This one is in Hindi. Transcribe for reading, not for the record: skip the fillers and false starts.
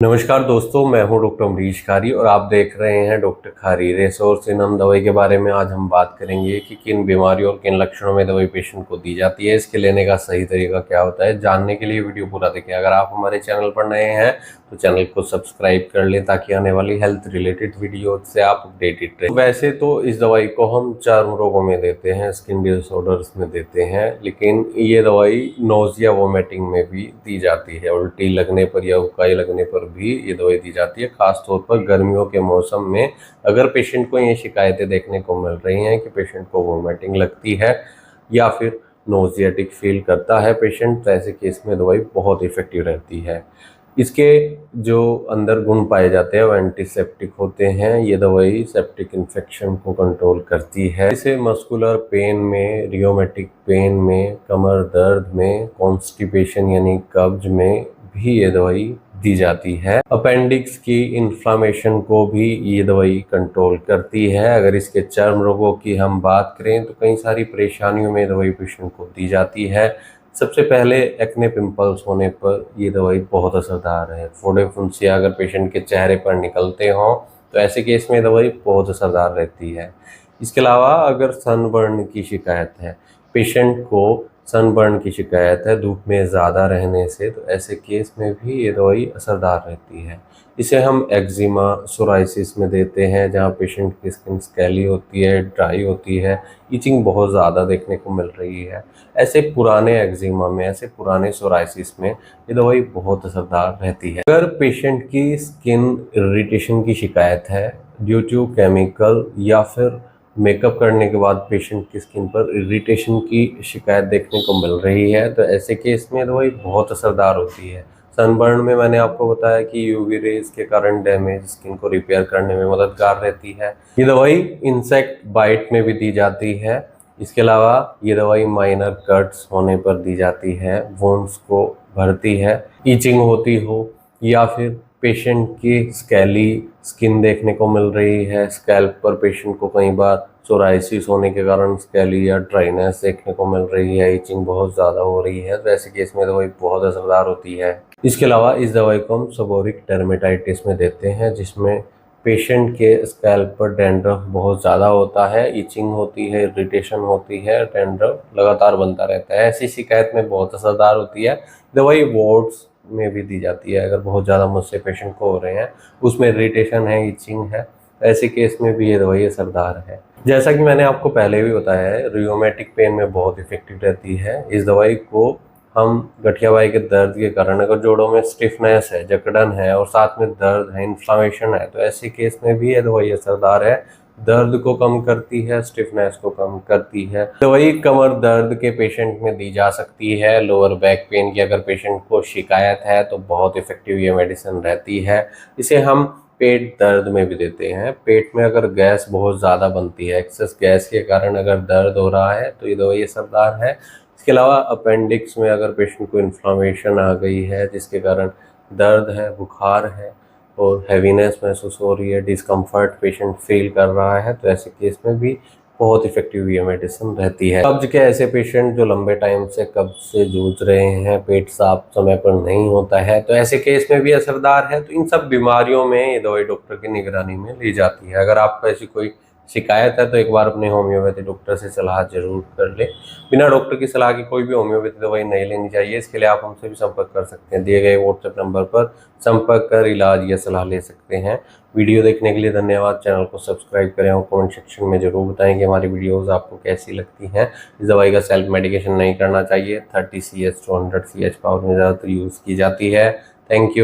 नमस्कार दोस्तों, मैं हूं डॉक्टर अमरीश खारी और आप देख रहे हैं डॉक्टर खारी रिसोर्स इन हम दवाई के बारे में। आज हम बात करेंगे कि किन बीमारियों और किन लक्षणों में दवाई पेशेंट को दी जाती है, इसके लेने का सही तरीका क्या होता है। जानने के लिए वीडियो पूरा देखें। अगर आप हमारे चैनल पर नए हैं तो चैनल को सब्सक्राइब कर लें ताकि आने वाली हेल्थ रिलेटेड वीडियो से आप अपडेटेड रहें। वैसे तो इस दवाई को हम चर्म रोगों में देते हैं, स्किन डिसऑर्डर्स में देते हैं, लेकिन ये दवाई नोजिया वोमिटिंग में भी दी जाती है। उल्टी लगने पर या उकाई लगने पर भी ये दवाई दी जाती है। खासतौर पर गर्मियों के मौसम में अगर पेशेंट को ये शिकायतें देखने को मिल रही हैं कि पेशेंट को वोमिटिंग लगती है या फिर नोजियाटिक फील करता है पेशेंट, तो ऐसे केस में दवाई बहुत इफेक्टिव रहती है। इसके जो अंदर गुण पाए जाते हैं वो एंटीसेप्टिक होते हैं। ये दवाई सेप्टिक इन्फेक्शन को कंट्रोल करती है। इसे मस्कुलर पेन में, रियोमेटिक पेन में, कमर दर्द में, कॉन्स्टिपेशन यानी कब्ज में भी ये दवाई दी जाती है। अपेंडिक्स की इन्फ्लामेशन को भी ये दवाई कंट्रोल करती है। अगर इसके चर्म रोगों की हम बात करें तो कई सारी परेशानियों में दवाई पेशेंट को दी जाती है। सबसे पहले एक्ने पिंपल्स होने पर ये दवाई बहुत असरदार है। फोड़े फुंसियाँ अगर पेशेंट के चेहरे पर निकलते हों तो ऐसे केस में दवाई बहुत असरदार रहती है। इसके अलावा अगर सनबर्न की शिकायत है, पेशेंट को सनबर्न की शिकायत है धूप में ज़्यादा रहने से, तो ऐसे केस में भी ये दवाई असरदार रहती है। इसे हम एक्जिमा, सोराइसिस में देते हैं जहाँ पेशेंट की स्किन स्कैली होती है, ड्राई होती है, इचिंग बहुत ज़्यादा देखने को मिल रही है। ऐसे पुराने एक्जिमा में, ऐसे पुराने सोराइसिस में ये दवाई बहुत असरदार रहती है। अगर पेशेंट की स्किन इरिटेशन की शिकायत है ड्यू टू केमिकल या फिर मेकअप करने के बाद पेशेंट की स्किन पर इरिटेशन की शिकायत देखने को मिल रही है, तो ऐसे केस में दवाई बहुत असरदार होती है। सनबर्न में मैंने आपको बताया कि यूवी रेज के कारण डैमेज स्किन को रिपेयर करने में मददगार रहती है। ये दवाई इंसेक्ट बाइट में भी दी जाती है। इसके अलावा ये दवाई माइनर कट्स होने पर दी जाती है, वोन्स को भरती है, ईचिंग होती हो या फिर पेशेंट की स्कैली स्किन देखने को मिल रही है, स्कैल्प पर पेशेंट को कई बार सोराइसिस होने के कारण स्कैली या ड्राइनेस देखने को मिल रही है, इचिंग बहुत ज़्यादा हो रही है, तो ऐसे केस में दवाई बहुत असरदार होती है। इसके अलावा इस दवाई को हम सेबोरिक डर्मेटाइटिस में देते हैं जिसमें पेशेंट के स्कैल्प पर डैंड्रफ बहुत ज़्यादा होता है, इचिंग होती है, इरिटेशन होती है, डैंड्रफ लगातार बनता रहता है। ऐसी शिकायत में बहुत असरदार होती है। दवाई वार्ड्स में भी दी जाती है अगर बहुत ज़्यादा मुझसे पेशेंट को हो रहे हैं, उसमें इरिटेशन है, इचिंग है, ऐसे केस में भी ये दवाई असरदार है। जैसा कि मैंने आपको पहले भी बताया है, रियोमेटिक पेन में बहुत इफेक्टिव रहती है। इस दवाई को हम गठियाबाई के दर्द के कारण, अगर जोड़ों में स्टिफनेस है, जकड़न है और साथ में दर्द है, इन्फ्लामेशन है, तो ऐसे केस में भी ये दवाई असरदार है। दर्द को कम करती है, स्टिफनेस को कम करती है। दवाई कमर दर्द के पेशेंट में दी जा सकती है। लोअर बैक पेन की अगर पेशेंट को शिकायत है तो बहुत इफेक्टिव ये मेडिसिन रहती है। इसे हम पेट दर्द में भी देते हैं। पेट में अगर गैस बहुत ज़्यादा बनती है, एक्सेस गैस के कारण अगर दर्द हो रहा है तो ये दवाई असरदार है। इसके अलावा अपेंडिक्स में अगर पेशेंट को इन्फ्लामेशन आ गई है जिसके कारण दर्द है, बुखार है और हैवीनेस महसूस हो रही है, डिस्कम्फर्ट पेशेंट फील कर रहा है, तो ऐसे केस में भी बहुत इफेक्टिव ये मेडिसिन रहती है। कब्ज के ऐसे पेशेंट जो लंबे टाइम से कब्ज से जूझ रहे हैं, पेट साफ समय पर नहीं होता है, तो ऐसे केस में भी असरदार है। तो इन सब बीमारियों में ये दवाई डॉक्टर की निगरानी में ली जाती है। अगर आपको ऐसी कोई शिकायत है तो एक बार अपने होम्योपैथी डॉक्टर से सलाह जरूर कर ले। बिना डॉक्टर की सलाह के कोई भी होम्योपैथी दवाई नहीं लेनी चाहिए। इसके लिए आप हमसे भी संपर्क कर सकते हैं। दिए गए व्हाट्सएप नंबर पर संपर्क कर इलाज या सलाह ले सकते हैं। वीडियो देखने के लिए धन्यवाद। चैनल को सब्सक्राइब करें और कमेंट सेक्शन में ज़रूर बताएं कि हमारी वीडियोस आपको कैसी लगती हैं। इस दवाई का सेल्फ मेडिकेशन नहीं करना चाहिए। 30 CH to 100 CH पावर में ज़्यादातर यूज़ की जाती है। Thank you.